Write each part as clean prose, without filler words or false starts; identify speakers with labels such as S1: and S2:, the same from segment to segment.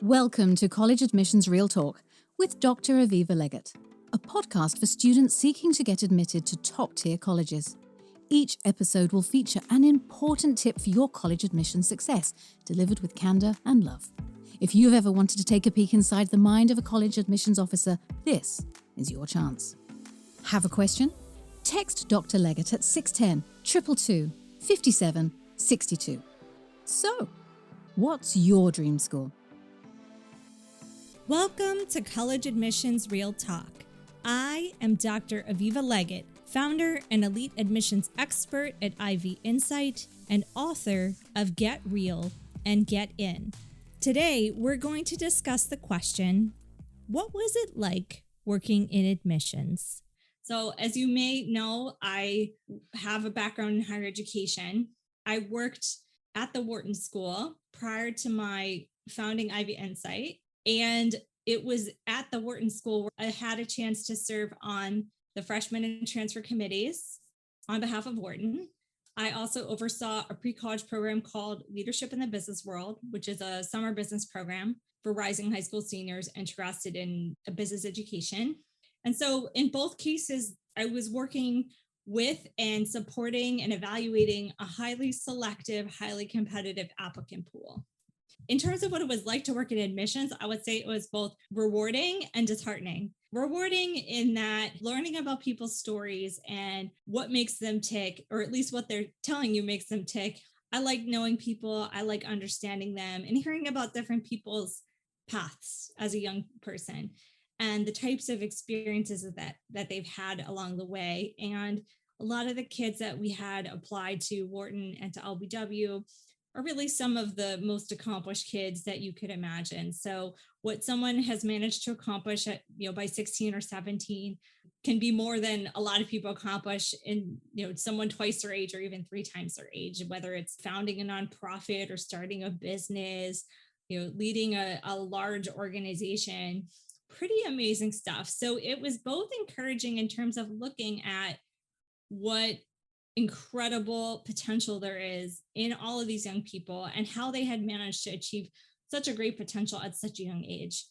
S1: Welcome to College Admissions Real Talk with Dr. Aviva Legatt, a podcast for students seeking to get admitted to top-tier colleges. Each episode will feature an important tip for your college admission success, delivered with candour and love. If you've ever wanted to take a peek inside the mind of a college admissions officer, this is your chance. Have a question? Text Dr. Legatt at 610 222 57 62. So, what's your dream school?
S2: Welcome to College Admissions Real Talk. I am Dr. Aviva Legatt, founder and elite admissions expert at IV Insight and author of Get Real and Get In. Today, we're going to discuss the question, what was it like working in admissions? So as you may know, I have a background in higher education. I worked at the Wharton School prior to my founding IV Insight. And it was at the Wharton School where I had a chance to serve on the freshman and transfer committees on behalf of Wharton. I also oversaw a pre-college program called Leadership in the Business World, which is a summer business program for rising high school seniors interested in a business education. And so in both cases, I was working with and supporting and evaluating a highly selective, highly competitive applicant pool. In terms of what it was like to work in admissions, I would say it was both rewarding and disheartening. Rewarding in that learning about people's stories and what makes them tick, or at least what they're telling you makes them tick. I like knowing people, I like understanding them and hearing about different people's paths as a young person and the types of experiences that they've had along the way. And a lot of the kids that we had applied to Wharton and to LBW are really some of the most accomplished kids that you could imagine. So what someone has managed to accomplish at, by 16 or 17 can be more than a lot of people accomplish in, someone twice their age or even 3 times their age, whether it's founding a nonprofit or starting a business, leading a large organization, pretty amazing stuff. So it was both encouraging in terms of looking at what incredible potential there is in all of these young people and how they had managed to achieve such a great potential at such a young age.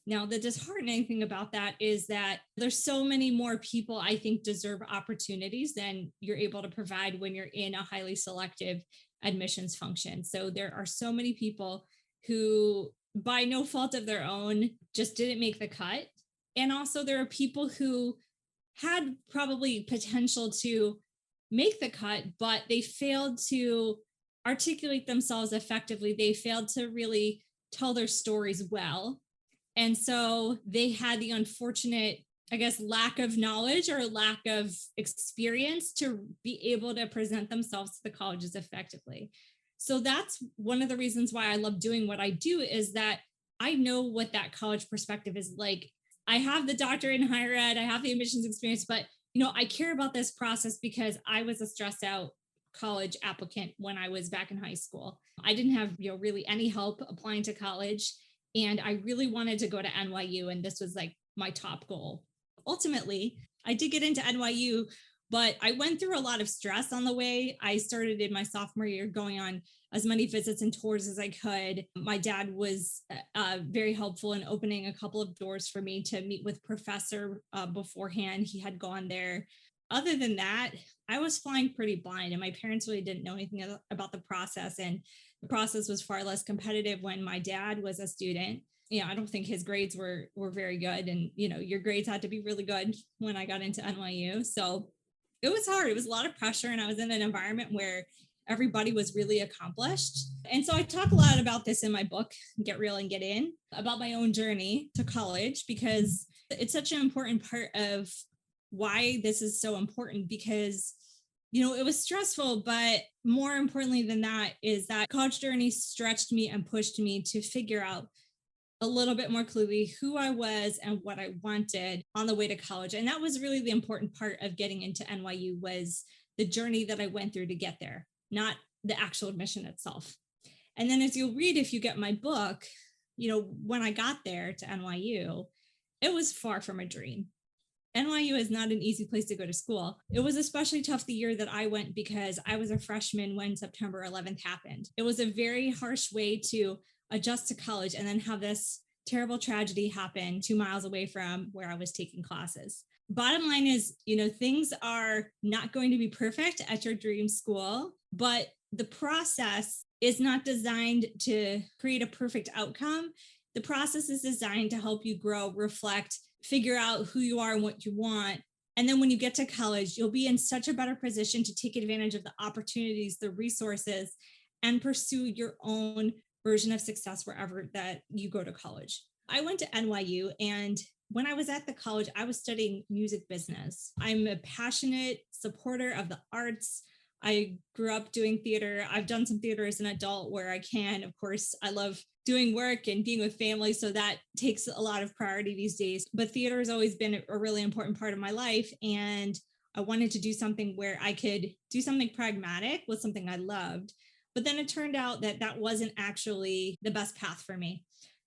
S2: Now, the disheartening thing about that is that there's so many more people I think deserve opportunities than you're able to provide when you're in a highly selective admissions function. So there are so many people who, by no fault of their own, just didn't make the cut. And also there are people who had probably potential to make the cut, but they failed to articulate themselves effectively. They failed to really tell their stories well. And so they had the unfortunate, lack of knowledge or lack of experience to be able to present themselves to the colleges effectively. So that's one of the reasons why I love doing what I do, is that I know what that college perspective is like. I have the doctorate in higher ed, I have the admissions experience, but I care about this process because I was a stressed out college applicant when I was back in high school. I didn't have, really any help applying to college, and I really wanted to go to NYU, and this was like my top goal. Ultimately, I did get into NYU, but I went through a lot of stress on the way. I started in my sophomore year going on as many visits and tours as I could. My dad was very helpful in opening a couple of doors for me to meet with professor beforehand. He had gone there. Other than that, I was flying pretty blind, and my parents really didn't know anything about the process. And the process was far less competitive when my dad was a student. I don't think his grades were very good. And, your grades had to be really good when I got into NYU. So it was hard. It was a lot of pressure. And I was in an environment where everybody was really accomplished. And so I talk a lot about this in my book, Get Real and Get In, about my own journey to college, because it's such an important part of why this is so important, because, it was stressful, but more importantly than that is that college journey stretched me and pushed me to figure out a little bit more clearly who I was and what I wanted on the way to college. And that was really the important part of getting into NYU, was the journey that I went through to get there, not the actual admission itself. And then as you'll read, if you get my book, when I got there to NYU, it was far from a dream. NYU is not an easy place to go to school. It was especially tough the year that I went because I was a freshman when September 11th happened. It was a very harsh way to adjust to college and then have this terrible tragedy happen 2 miles away from where I was taking classes. Bottom line is, things are not going to be perfect at your dream school, but the process is not designed to create a perfect outcome. The process is designed to help you grow, reflect, figure out who you are and what you want. And then when you get to college, you'll be in such a better position to take advantage of the opportunities, the resources, and pursue your own version of success wherever that you go to college. I went to NYU, and when I was at the college, I was studying music business. I'm a passionate supporter of the arts. I grew up doing theater. I've done some theater as an adult where I can. Of course, I love doing work and being with family, so that takes a lot of priority these days. But theater has always been a really important part of my life, and I wanted to do something where I could do something pragmatic with something I loved. But then it turned out that that wasn't actually the best path for me.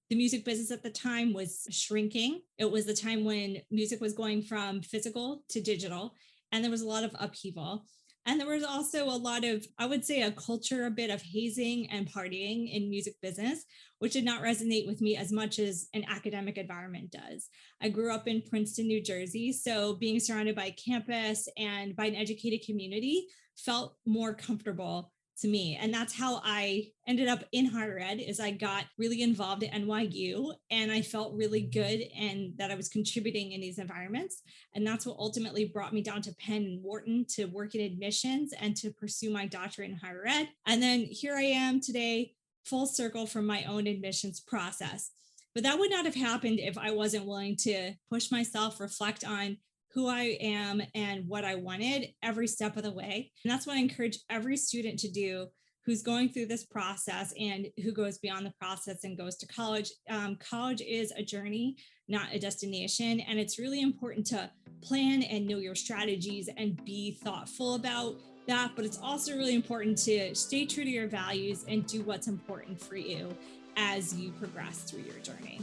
S2: The music business at the time was shrinking. It was the time when music was going from physical to digital, and there was a lot of upheaval. And there was also a lot of, I would say, a culture, a bit of hazing and partying in music business, which did not resonate with me as much as an academic environment does. I grew up in Princeton, New Jersey, so being surrounded by campus and by an educated community felt more comfortable to me. And that's how I ended up in higher ed, is I got really involved at NYU, and I felt really good and that I was contributing in these environments. And that's what ultimately brought me down to Penn and Wharton to work in admissions and to pursue my doctorate in higher ed. And then here I am today, full circle from my own admissions process. But that would not have happened if I wasn't willing to push myself, reflect on who I am and what I wanted every step of the way. And that's what I encourage every student to do who's going through this process and who goes beyond the process and goes to college. College is a journey, not a destination. And it's really important to plan and know your strategies and be thoughtful about that. But it's also really important to stay true to your values and do what's important for you as you progress through your journey.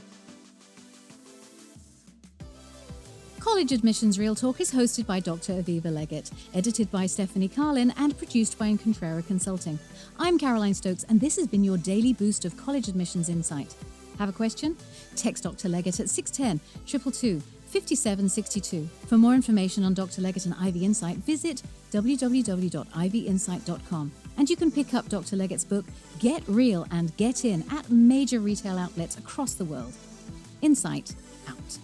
S1: College Admissions Real Talk is hosted by Dr. Aviva Legatt, edited by Stephanie Carlin, and produced by Incontrera Consulting. I'm Caroline Stokes, and this has been your daily boost of college admissions insight. Have a question? Text Dr. Legatt at 610-222-5762. For more information on Dr. Legatt and Ivy Insight, visit www.ivyinsight.com. And you can pick up Dr. Legatt's book, Get Real and Get In, at major retail outlets across the world. Insight out.